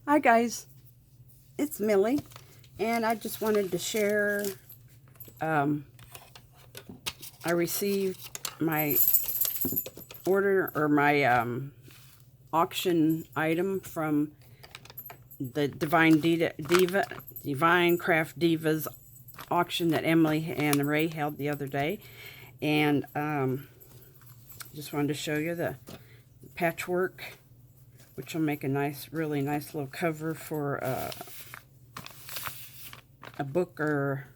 Hi guys, it's Millie, and I just wanted to share, I received my order, or my auction item from the Devine Craft Divas auction that Emily and Rae held the other day, and just wanted to show you the patchwork, which will make a nice, really nice little cover for a book or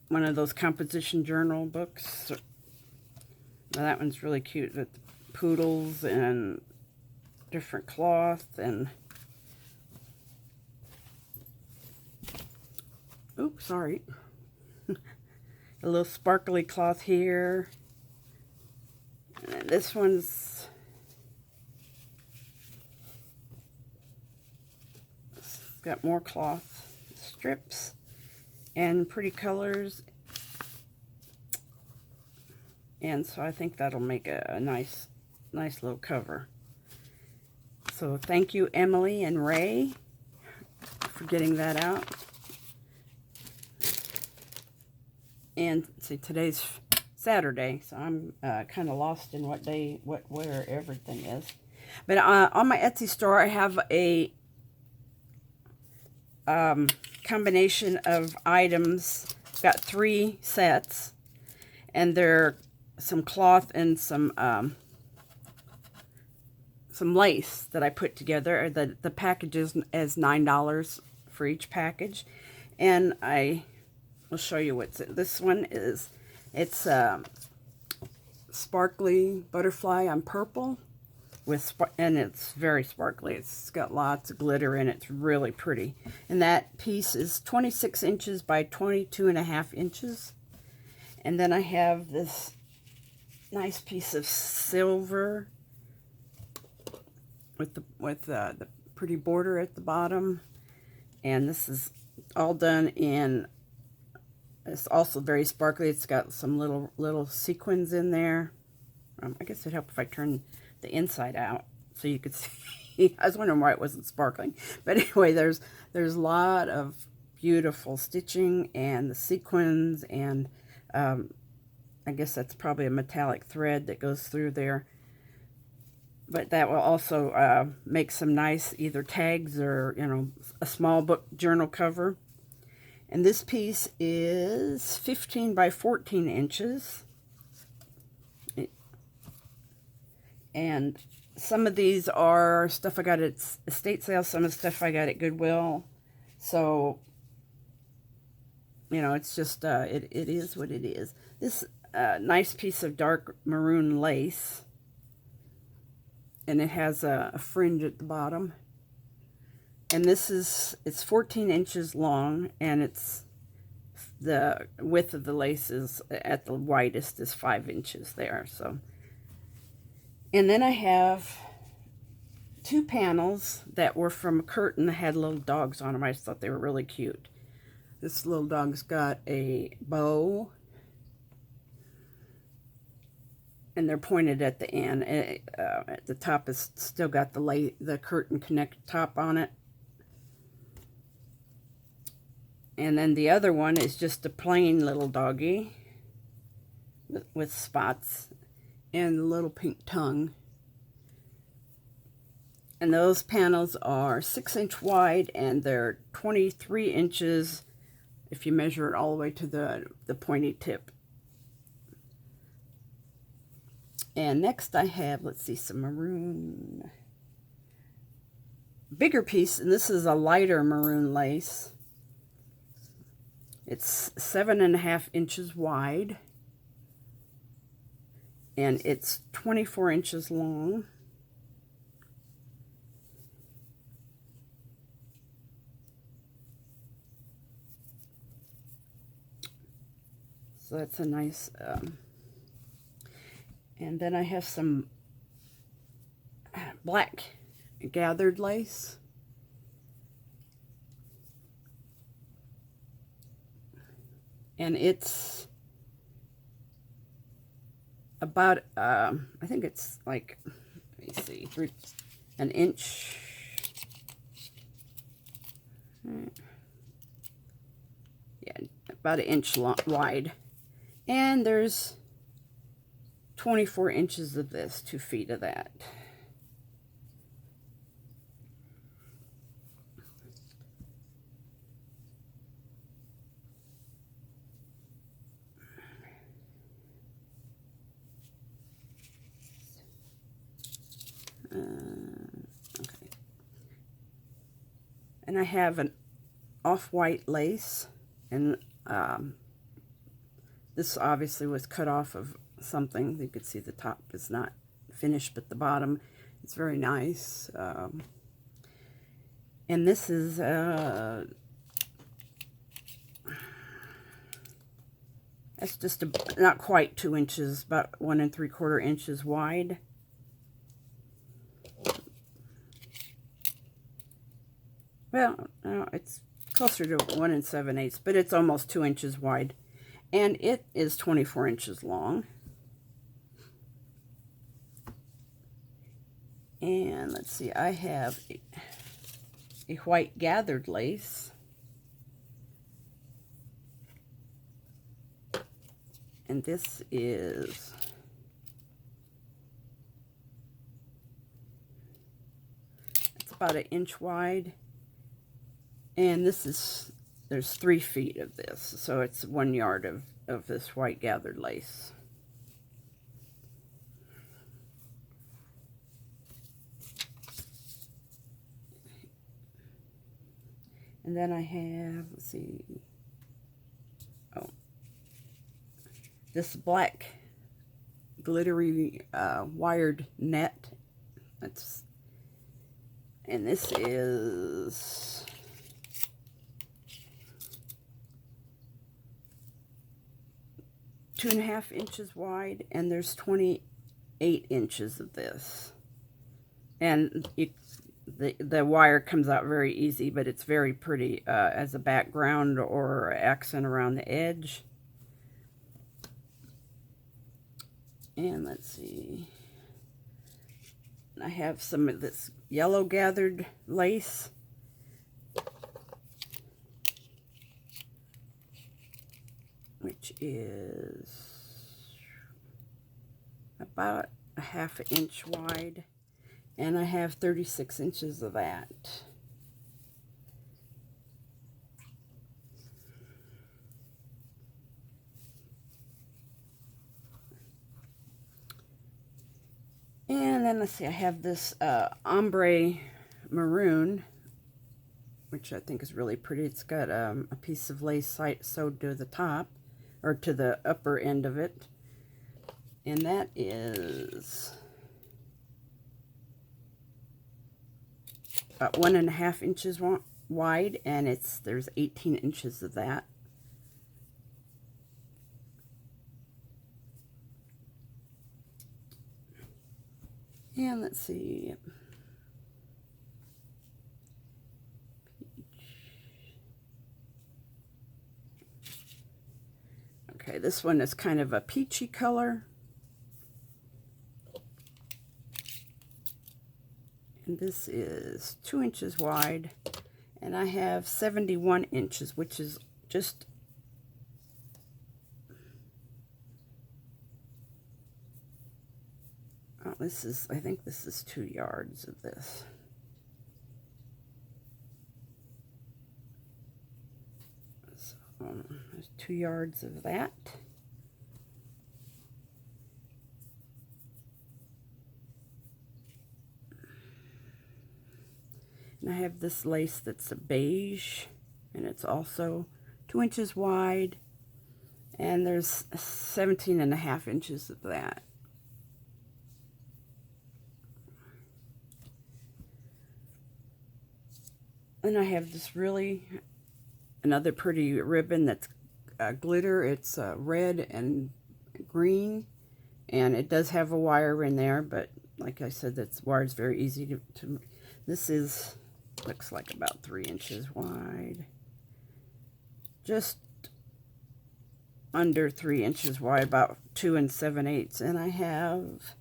one of those composition journal books. Now that one's really cute with poodles and different cloth and oops, sorry. A little sparkly cloth here. And this one's got more cloth strips and pretty colors, and so I think that'll make a nice little cover. So thank you, Emily and Rae, for getting that out. And see, today's Saturday, so I'm kind of lost in where everything is. But on my Etsy store, I have a combination of items. Got 3 sets, and they're some cloth and some lace that I put together. The package is $9 for each package, and I will show you what's in. This one is, it's sparkly butterfly on purple and it's very sparkly. It's got lots of glitter in it. It's really pretty. And that piece is 26 inches by 22.5 inches. And then I have this nice piece of silver with the pretty border at the bottom. And this is all done in, it's also very sparkly. It's got some little sequins in there. I guess it'd help if I turn the inside out so you could see. I was wondering why it wasn't sparkling. But anyway, there's a lot of beautiful stitching and the sequins, and I guess that's probably a metallic thread that goes through there. But that will also make some nice either tags or, a small book journal cover. And this piece is 15 by 14 inches. And some of these are stuff I got at estate sale, some of the stuff I got at Goodwill. So, it's just, it is what it is. This nice piece of dark maroon lace. And it has a fringe at the bottom. And it's 14 inches long, and the width of the lace is at the widest is 5 inches there. So, and then I have 2 panels that were from a curtain that had little dogs on them. I just thought they were really cute. This little dog's got a bow, and they're pointed at the end. At the top is still got the curtain connect top on it. And then the other one is just a plain little doggy with spots and a little pink tongue. And those panels are 6-inch wide, and they're 23 inches if you measure it all the way to the pointy tip. And next I have, let's see, some maroon. Bigger piece, and this is a lighter maroon lace. It's 7.5 inches wide, and it's 24 inches long. So that's a nice, and then I have some black gathered lace. And it's about, I think it's like, let me see, an inch. Yeah, about an inch wide. And there's 24 inches of this, 2 feet of that. Okay. And I have an off-white lace, and this obviously was cut off of something. You could see the top is not finished, but the bottom is very nice. And this is that's just not quite 2 inches, about 1 3/4 inches wide. Well, no, it's closer to 1 7/8, but it's almost 2 inches wide. And it is 24 inches long. And let's see, I have a white gathered lace. And this is about 1 inch wide. And this is, there's 3 feet of this, so it's 1 yard of this white gathered lace. And then I have, let's see, oh, this black glittery wired net. And this is 2.5 inches wide, and there's 28 inches of this. And the wire comes out very easy, but it's very pretty as a background or accent around the edge. And let's see, I have some of this yellow gathered lace. Which is about 1/2 inch wide. And I have 36 inches of that. And then let's see, I have this ombre maroon, which I think is really pretty. It's got a piece of lace sewed to the top, or to the upper end of it. And that is about 1.5 inches wide, and there's 18 inches of that. And let's see. Okay, this one is kind of a peachy color. And this is 2 inches wide. And I have 71 inches, which is just I think this is 2 yards of this. So there's 2 yards of that. And I have this lace that's a beige, and it's also 2 inches wide, and there's 17.5 inches of that. And I have this another pretty ribbon that's glitter. It's red and green, and it does have a wire in there, but like I said, that wire is very easy to this looks like about 3 inches wide, just under 3 inches wide, about 2 7/8, and I have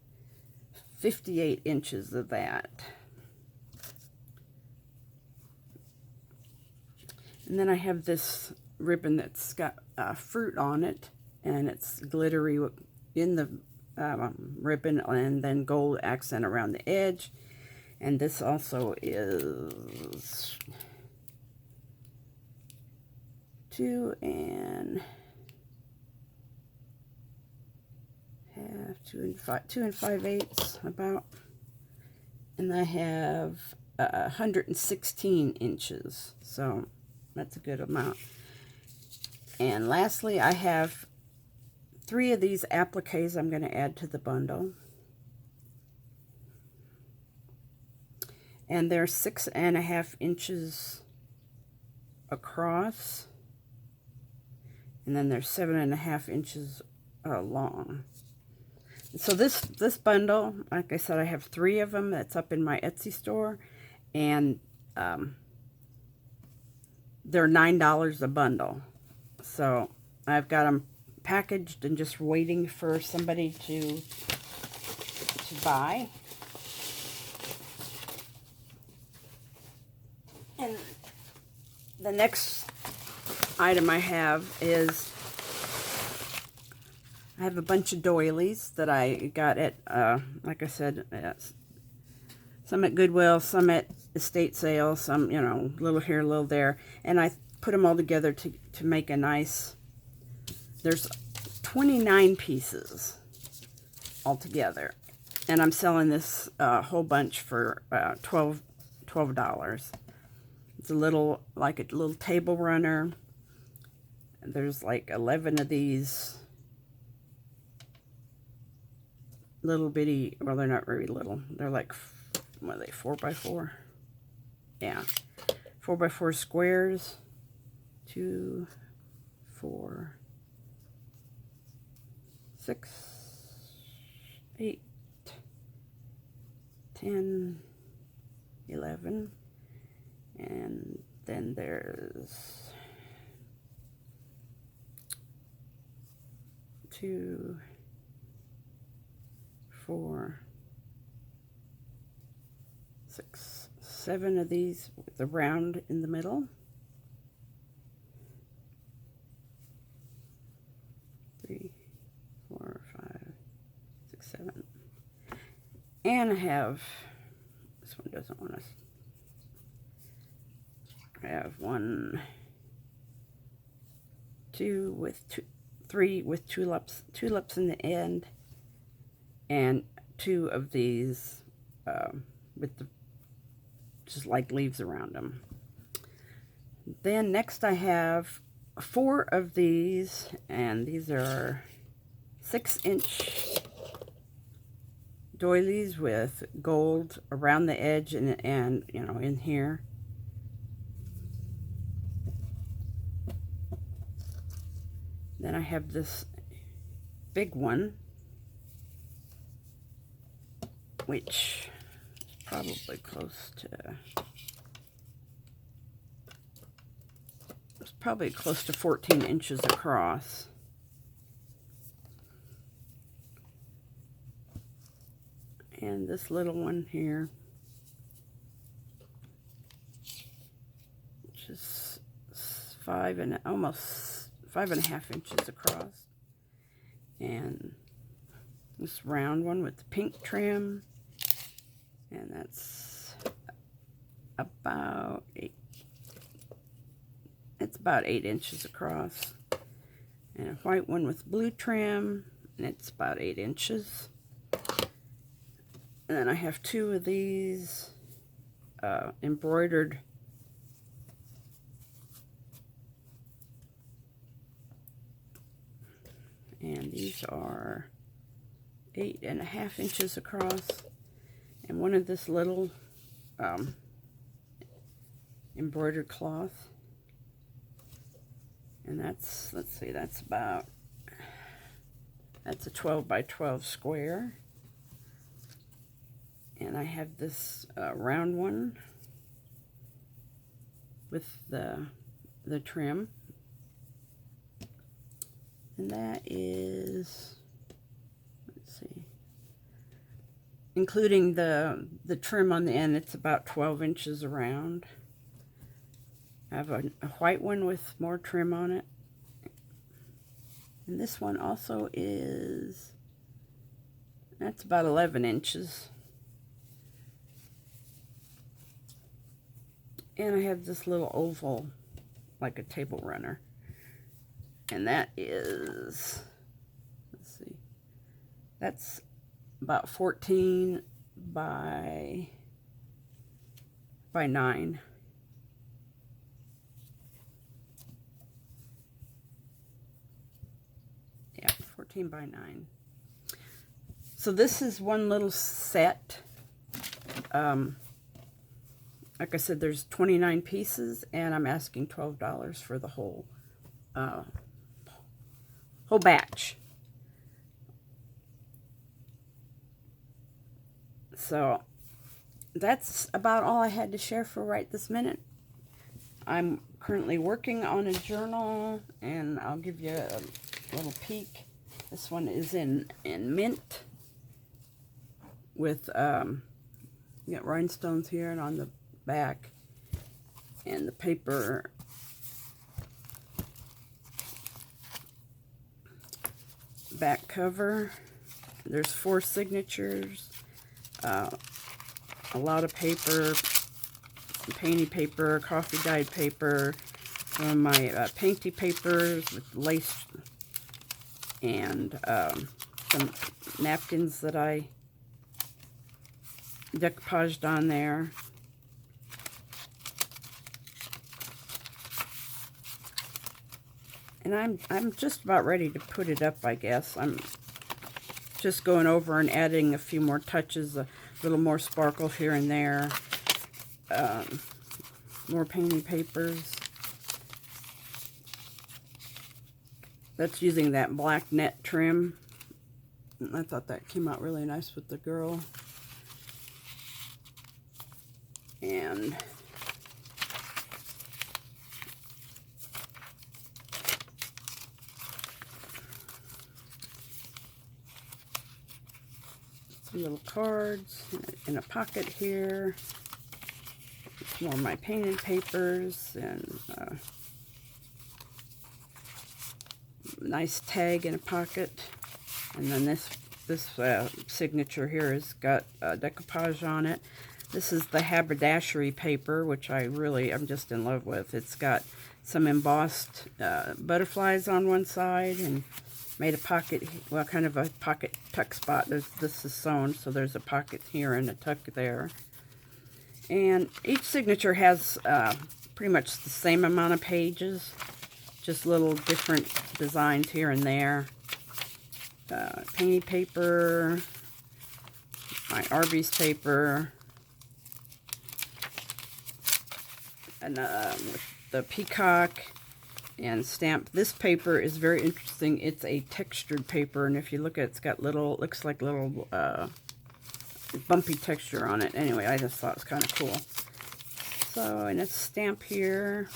58 inches of that. And then I have this ribbon that's got fruit on it, and it's glittery in the ribbon, and then gold accent around the edge. And this also is 2 5/8 about. And I have 116 inches, so that's a good amount. And lastly, I have 3 of these appliques I'm going to add to the bundle. And they're 6.5 inches across. And then they're 7.5 inches long. So this bundle, like I said, I have 3 of them. That's up in my Etsy store. And they're $9 a bundle. So I've got them packaged and just waiting for somebody to buy. And the next item I have is, I have a bunch of doilies that I got at, like I said, some at Goodwill, some at estate sale, some, you know, little here, little there. And I put them all together to make a nice, there's 29 pieces altogether. And I'm selling this whole bunch for $12. It's a little, like a little table runner. There's like 11 of these little bitty, well, they're not very little. They're like, what are they, 4x4? Yeah, 4x4 squares. 2, 4, 6, 8, 10, 11. And then there's 2, 4, 6, 7 of these with the round in the middle. 3, 4, 5, 6, 7. And I have, this one doesn't want to, I have 1, 2 with 3 with tulips in the end, and 2 of these with the just like leaves around them. Then next I have 4 of these, and these are 6-inch doilies with gold around the edge and you know, in here. Then I have this big one, which is probably close to, it's probably close to 14 inches across. And this little one here, which is almost 5.5 inches across. And this round one with the pink trim, and that's about 8. It's about 8 inches across. And a white one with blue trim, and it's about 8 inches. And then I have 2 of these embroidered and these are 8.5 inches across, and one of this little embroidered cloth, and that's, let's see, that's a 12 by 12 square. And I have this round one with the trim. And that is, let's see, including the trim on the end, it's about 12 inches around. I have a white one with more trim on it. And this one also is, that's about 11 inches. And I have this little oval, like a table runner. And that is, let's see, that's about 14 by 9. Yeah, 14 by 9. So this is one little set. Like I said, there's 29 pieces, and I'm asking $12 for the whole batch. So that's about all I had to share for right this minute. I'm currently working on a journal, and I'll give you a little peek. This one is in mint with you got rhinestones here and on the back, and the paper back cover. There's 4 signatures, a lot of paper, some painty paper, coffee dyed paper, some of my painty papers with lace, and some napkins that I decoupaged on there. And I'm just about ready to put it up, I guess. I'm just going over and adding a few more touches, a little more sparkle here and there. More painting papers. That's using that black net trim. I thought that came out really nice with the girl. And some little cards in a pocket here. More of my painted papers, and nice tag in a pocket. And then this signature here has got decoupage on it. This is the haberdashery paper, which I'm just in love with. It's got some embossed butterflies on one side, and made a pocket, well, kind of a pocket tuck spot. This is sewn, so there's a pocket here and a tuck there. And each signature has pretty much the same amount of pages, just little different designs here and there. Painting paper, my Arby's paper, and with the peacock and stamp. This paper is very interesting. It's a textured paper, and if you look at it, it's got looks like little bumpy texture on it. Anyway, I just thought it was kind of cool. So, and it's stamp here,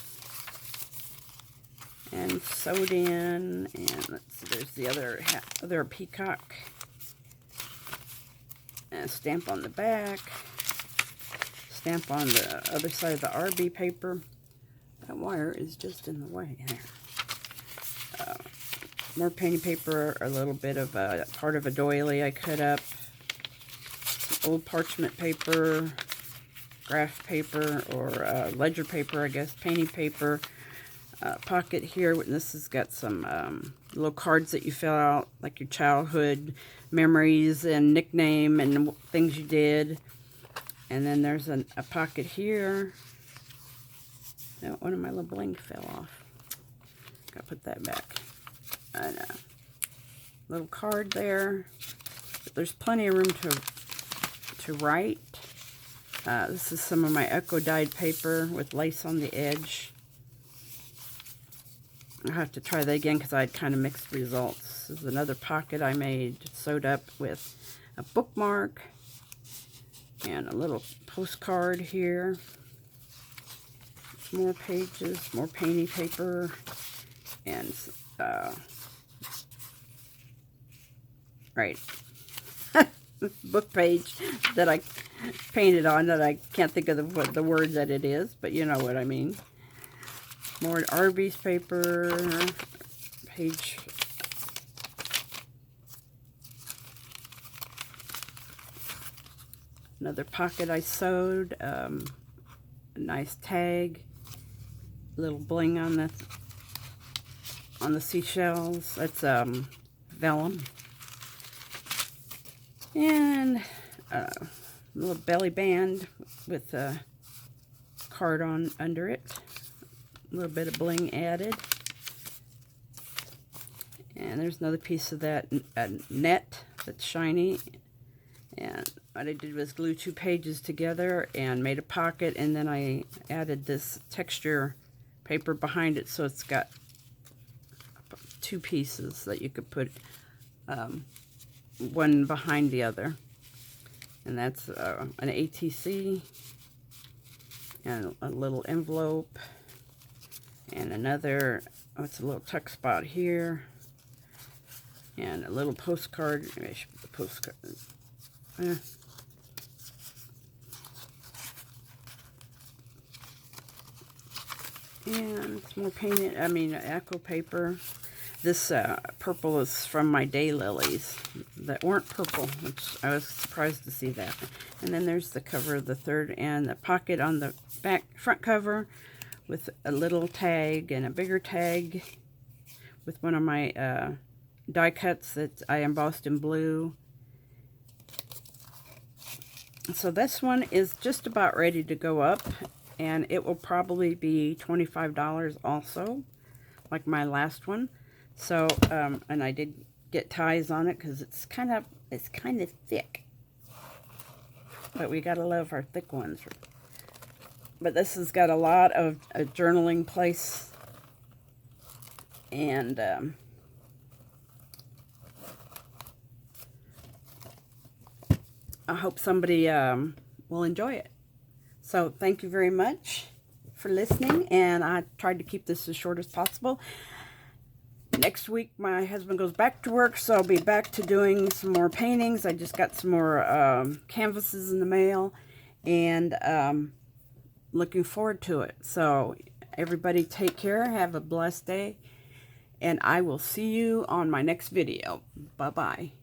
and sewed in, and let's see, there's the other peacock, and stamp on the back, stamp on the other side of the RB paper. That wire is just in the way there. More painting paper, a little bit of part of a doily I cut up, old parchment paper, graph paper, or ledger paper, I guess, painting paper, pocket here. And this has got some little cards that you fill out, like your childhood memories and nickname and things you did. And then there's a pocket here. Oh, one of my little bling fell off. Gotta put that back. And a little card there. But there's plenty of room to write. This is some of my echo dyed paper with lace on the edge. I'll have to try that again because I had kind of mixed results. This is another pocket I made, sewed up with a bookmark and a little postcard here. More pages, more painting paper, and right, book page that I painted on that I can't think of the word that it is, but you know what I mean. More Arby's paper, page. Another pocket I sewed, a nice tag, little bling on the seashells. That's vellum, and a little belly band with a card on under it. A little bit of bling added. And there's another piece of that net that's shiny. And what I did was glue 2 pages together and made a pocket, and then I added this texture paper behind it, so it's got 2 pieces that you could put one behind the other. And that's an ATC and a little envelope and another, it's a little tuck spot here, and a little postcard. Maybe I should put the postcard. And some more painted, aqua paper. This purple is from my daylilies that weren't purple, which I was surprised to see that. And then there's the cover of the third, and the pocket on the front cover with a little tag and a bigger tag with one of my die cuts that I embossed in blue. So this one is just about ready to go up, and it will probably be $25 also, like my last one. So, and I did get ties on it because it's kind of thick. But we gotta love our thick ones. But this has got a lot of a journaling place, and I hope somebody will enjoy it. So thank you very much for listening, and I tried to keep this as short as possible. Next week my husband goes back to work, so I'll be back to doing some more paintings. I just got some more canvases in the mail, and looking forward to it. So everybody take care, have a blessed day, and I will see you on my next video. Bye-bye.